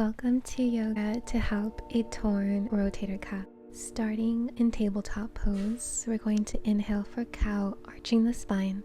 Welcome to yoga to help a torn rotator cuff. Starting in tabletop pose, we're going to inhale for cow, arching the spine,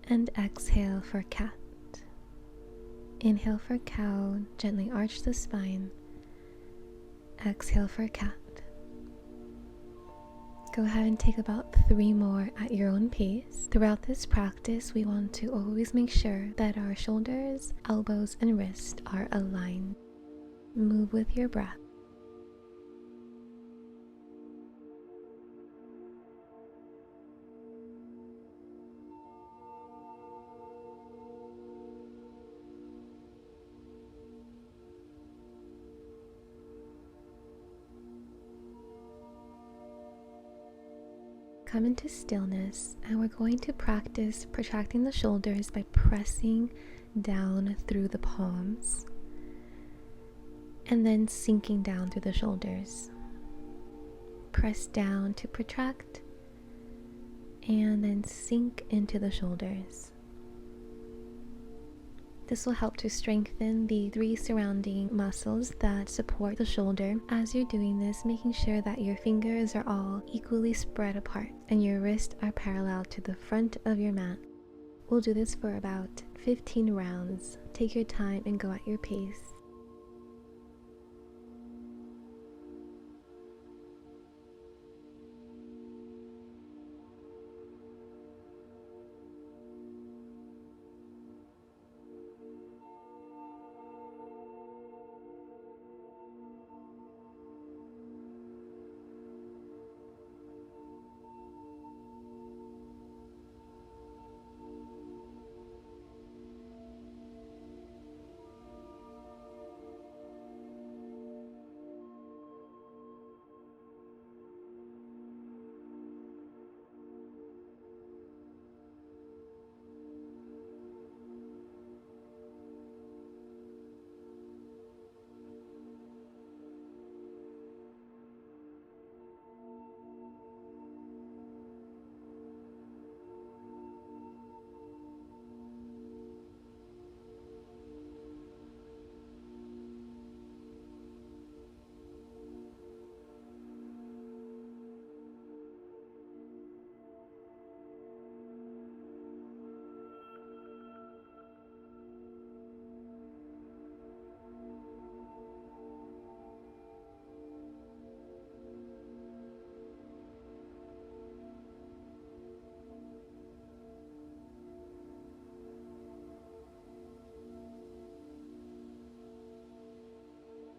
and exhale for cat. Inhale for cow, gently arch the spine. Exhale for cat. Go ahead and take about 3 more at your own pace. Throughout this practice, we want to always make sure that our shoulders, elbows, and wrists are aligned. Move with your breath. Come into stillness, and we're going to practice protracting the shoulders by pressing down through the palms and then sinking down through the shoulders. Press down to protract and then sink into the shoulders. This will help to strengthen the 3 surrounding muscles that support the shoulder. As you're doing this, making sure that your fingers are all equally spread apart and your wrists are parallel to the front of your mat. We'll do this for about 15 rounds. Take your time and go at your pace.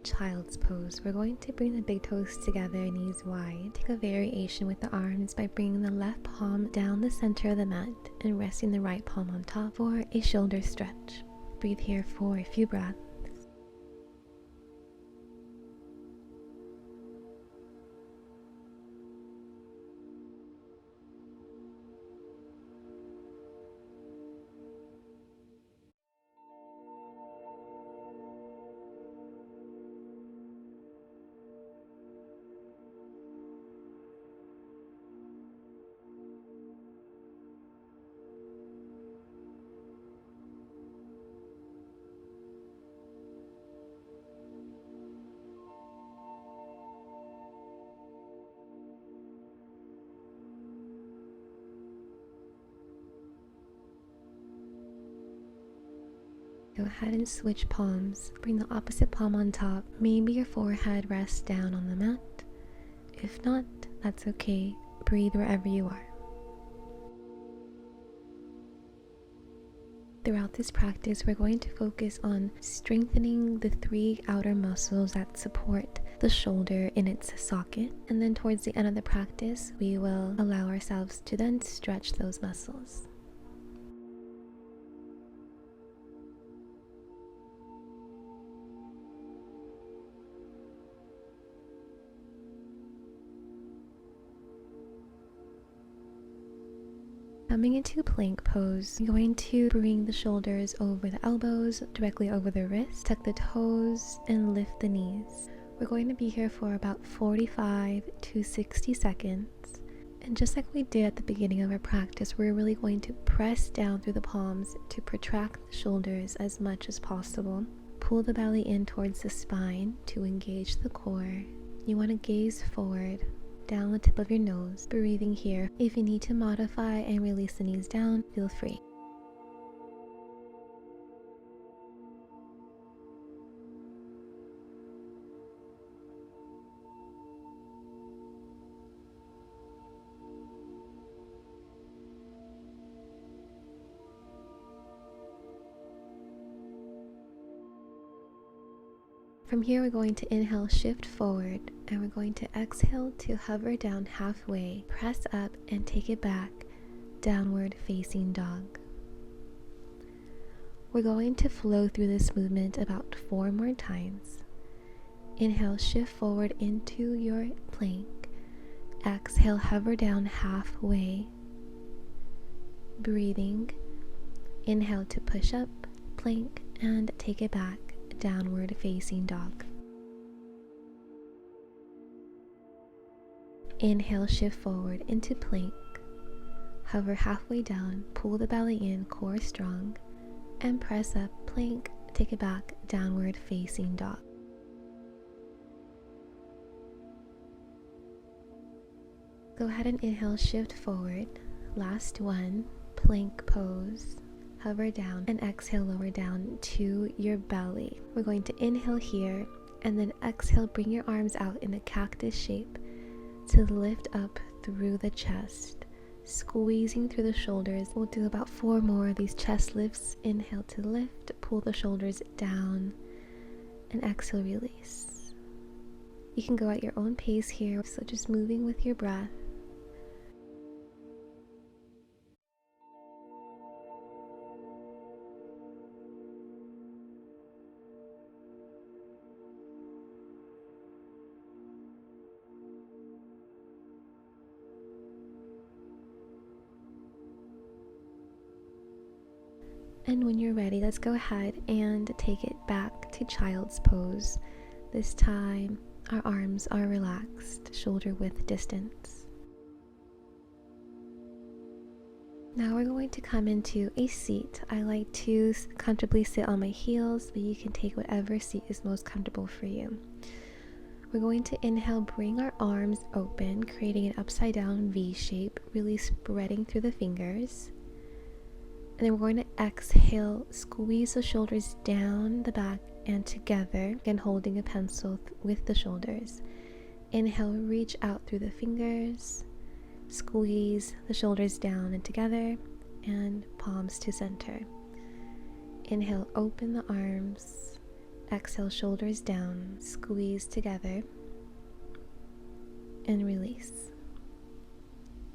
Child's pose. We're going to bring the big toes together, knees wide. Take a variation with the arms by bringing the left palm down the center of the mat and resting the right palm on top for a shoulder stretch. Breathe here for a few breaths. Go ahead and switch palms. Bring the opposite palm on top. Maybe your forehead rests down on the mat. If not, that's okay. Breathe wherever you are. Throughout this practice, we're going to focus on strengthening the 3 outer muscles that support the shoulder in its socket. And then towards the end of the practice, we will allow ourselves to then stretch those muscles. Coming into plank pose, I'm going to bring the shoulders over the elbows, directly over the wrists, tuck the toes, and lift the knees. We're going to be here for about 45 to 60 seconds. And just like we did at the beginning of our practice, we're really going to press down through the palms to protract the shoulders as much as possible. Pull the belly in towards the spine to engage the core. You want to gaze forward, down the tip of your nose, breathing here. If you need to modify and release the knees down, feel free. From here, we're going to inhale, shift forward, and we're going to exhale to hover down halfway, press up and take it back, downward facing dog. We're going to flow through this movement about 4 more times. Inhale, shift forward into your plank. Exhale, hover down halfway. Breathing. Inhale to push up, plank, and take it back, downward facing dog. Inhale, shift forward into plank. Hover halfway down, pull the belly in, core strong, and press up, plank, take it back, downward facing dog. Go ahead and inhale, shift forward. Last one, plank pose. Hover down and exhale, lower down to your belly. We're going to inhale here and then exhale, bring your arms out in a cactus shape to lift up through the chest, squeezing through the shoulders. We'll do about 4 more of these chest lifts. Inhale to lift, pull the shoulders down, and exhale, release. You can go at your own pace here, so just moving with your breath. And when you're ready, let's go ahead and take it back to child's pose. This time, our arms are relaxed, shoulder width distance. Now we're going to come into a seat. I like to comfortably sit on my heels, but you can take whatever seat is most comfortable for you. We're going to inhale, bring our arms open, creating an upside down V shape, really spreading through the fingers. And then we're going to exhale, squeeze the shoulders down the back and together, again holding a pencil with the shoulders. Inhale, reach out through the fingers, squeeze the shoulders down and together, and palms to center. Inhale, open the arms. Exhale, shoulders down, squeeze together, and release.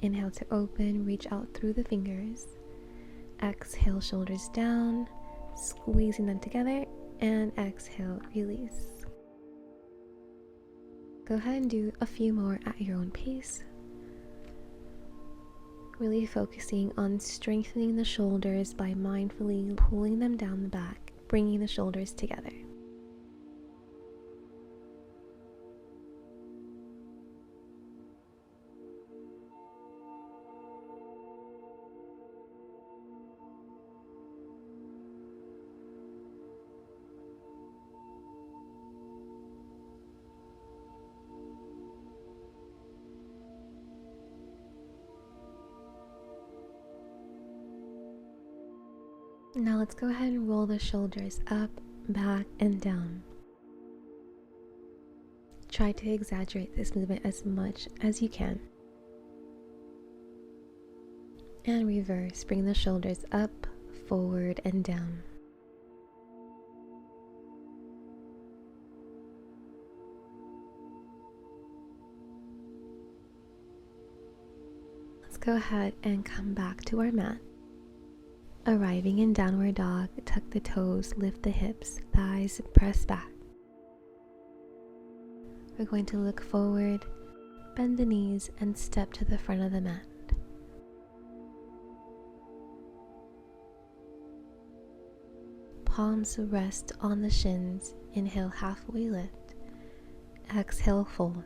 Inhale to open, reach out through the fingers. Exhale, shoulders down, squeezing them together, and exhale, release. Go ahead and do a few more at your own pace. Really focusing on strengthening the shoulders by mindfully pulling them down the back, bringing the shoulders together. Now let's go ahead and roll the shoulders up, back, and down. Try to exaggerate this movement as much as you can. And reverse, bring the shoulders up, forward, and down. Let's go ahead and come back to our mat. Arriving in downward dog, tuck the toes, lift the hips, thighs press back. We're going to look forward, bend the knees, and step to the front of the mat. Palms rest on the shins. Inhale, halfway lift. Exhale, fold.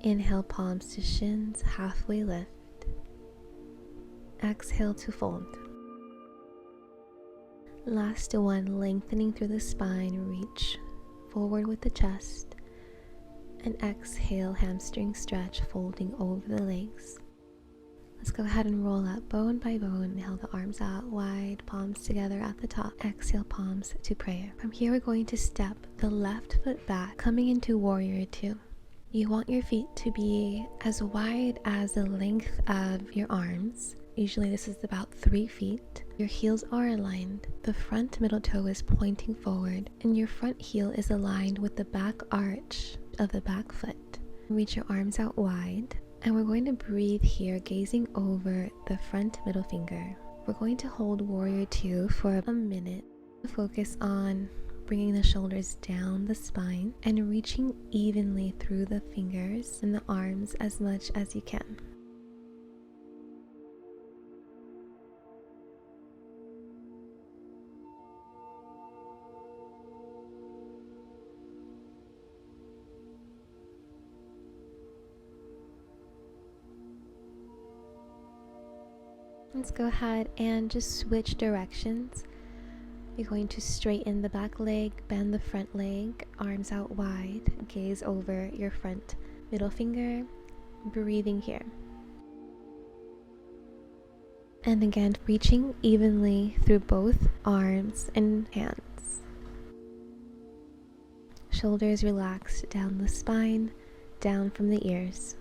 Inhale, palms to shins, halfway lift. Exhale to fold. Last one, lengthening through the spine, reach forward with the chest, and exhale, hamstring stretch, folding over the legs. Let's go ahead and roll up bone by bone. Inhale the arms out wide, palms together at the top. Exhale, palms to prayer. From here, we're going to step the left foot back, coming into warrior two. You want your feet to be as wide as the length of your arms. Usually this is about 3 feet. Your heels are aligned. The front middle toe is pointing forward, and your front heel is aligned with the back arch of the back foot. Reach your arms out wide, and we're going to breathe here, gazing over the front middle finger. We're going to hold warrior two for a minute. Focus on bringing the shoulders down the spine and reaching evenly through the fingers and the arms as much as you can. Let's go ahead and just switch directions. You're going to straighten the back leg, bend the front leg, arms out wide, gaze over your front middle finger, breathing here. And again, reaching evenly through both arms and hands. Shoulders relaxed down the spine, down from the ears.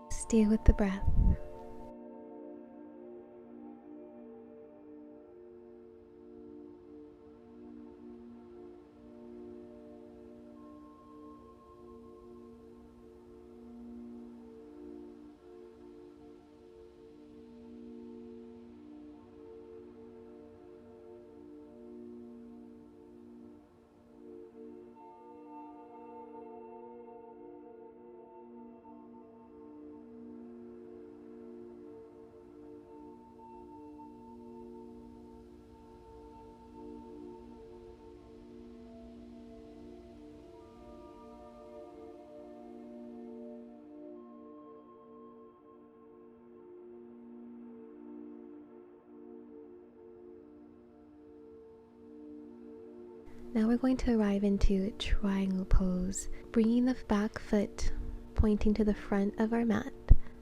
Stay with the breath. Now we're going to arrive into triangle pose, bringing the back foot pointing to the front of our mat,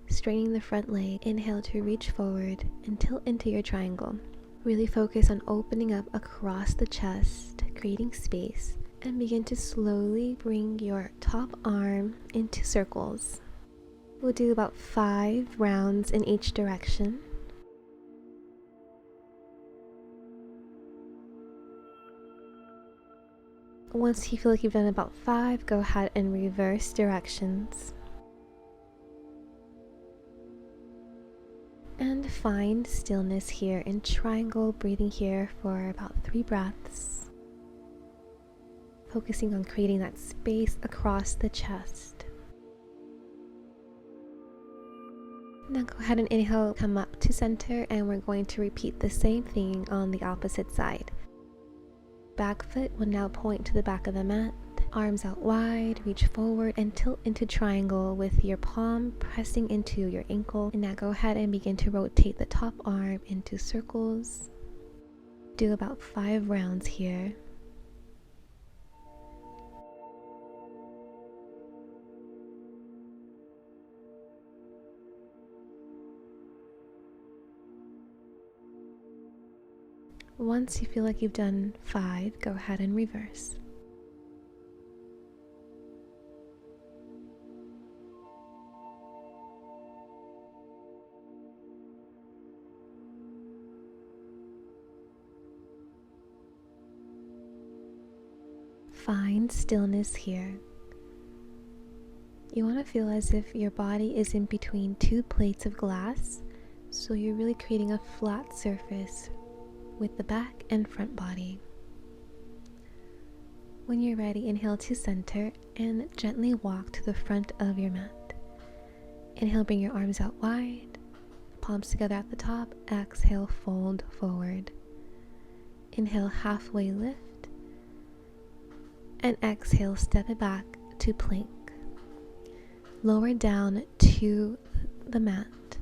straightening the front leg. Inhale to reach forward and tilt into your triangle. Really focus on opening up across the chest, creating space, and begin to slowly bring your top arm into circles. We'll do about 5 rounds in each direction. Once you feel like you've done about 5, go ahead and reverse directions. And find stillness here in triangle, breathing here for about 3 breaths. Focusing on creating that space across the chest. Now go ahead and inhale, come up to center, and we're going to repeat the same thing on the opposite side. Back foot will now point to the back of the mat, arms out wide, reach forward and tilt into triangle with your palm pressing into your ankle. And now go ahead and begin to rotate the top arm into circles. Do about 5 rounds here. Once you feel like you've done 5, go ahead and reverse. Find stillness here. You want to feel as if your body is in between 2 plates of glass, so you're really creating a flat surface with the back and front body. When you're ready, inhale to center and gently walk to the front of your mat. Inhale, bring your arms out wide, palms together at the top. Exhale, fold forward. Inhale, halfway lift, and exhale, step it back to plank. Lower down to the mat.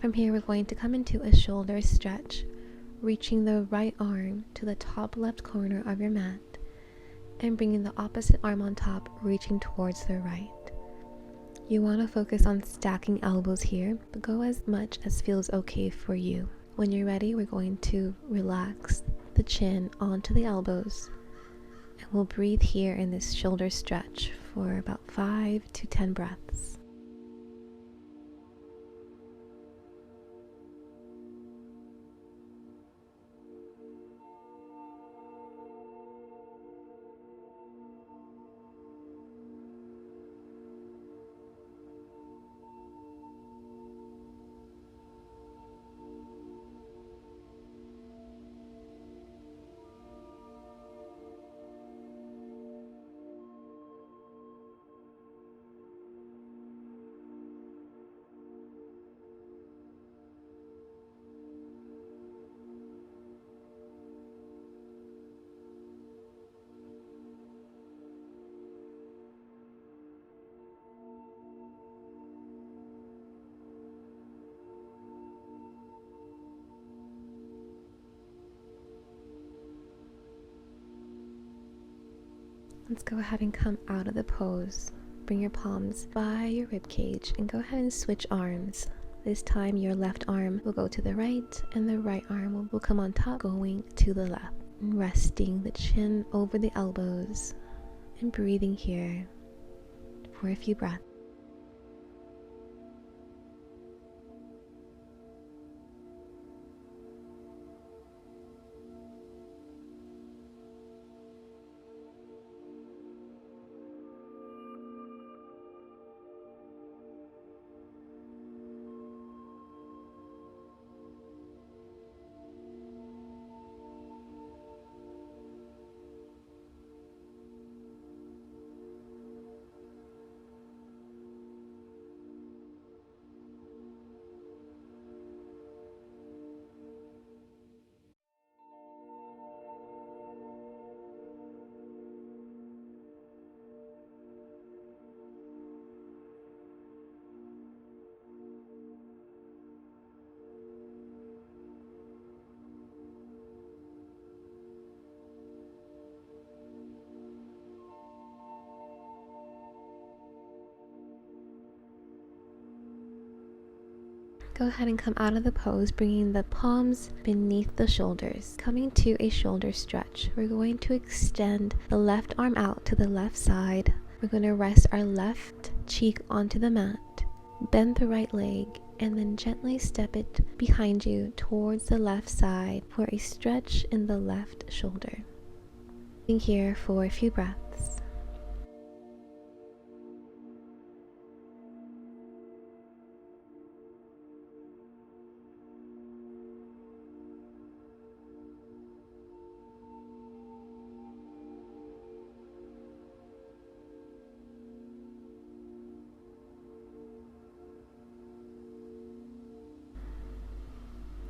From here, we're going to come into a shoulder stretch, reaching the right arm to the top left corner of your mat and bringing the opposite arm on top, reaching towards the right. You want to focus on stacking elbows here, but go as much as feels okay for you. When you're ready, we're going to relax the chin onto the elbows, and we'll breathe here in this shoulder stretch for about 5 to 10 breaths. Let's go ahead and come out of the pose. Bring your palms by your rib cage and go ahead and switch arms. This time your left arm will go to the right and the right arm will come on top, going to the left. And resting the chin over the elbows and breathing here for a few breaths. Go ahead and come out of the pose, bringing the palms beneath the shoulders, coming to a shoulder stretch. We're going to extend the left arm out to the left side. We're going to rest our left cheek onto the mat, bend the right leg, and then gently step it behind you towards the left side for a stretch in the left shoulder. Being here for a few breaths.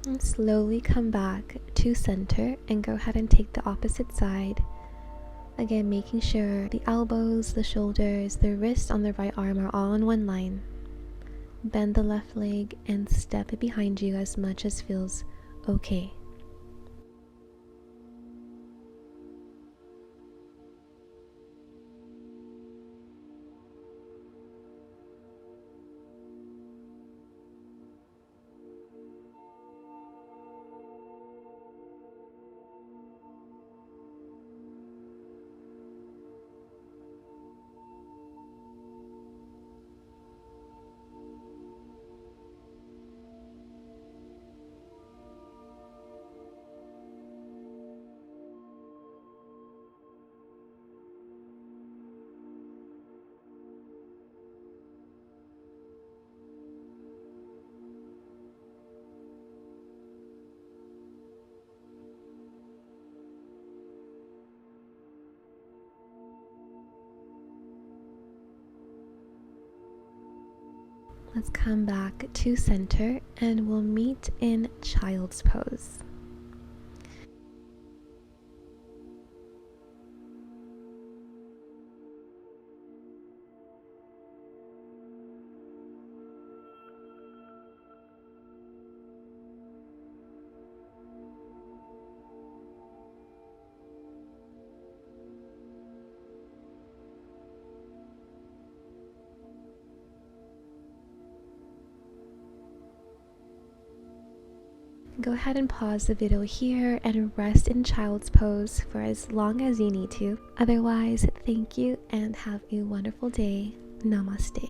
And slowly come back to center and go ahead and take the opposite side. Again, making sure the elbows, the shoulders, the wrist on the right arm are all in one line. Bend the left leg and step it behind you as much as feels okay. Let's come back to center and we'll meet in child's pose. Go ahead and pause the video here and rest in child's pose for as long as you need to. Otherwise, thank you and have a wonderful day. Namaste.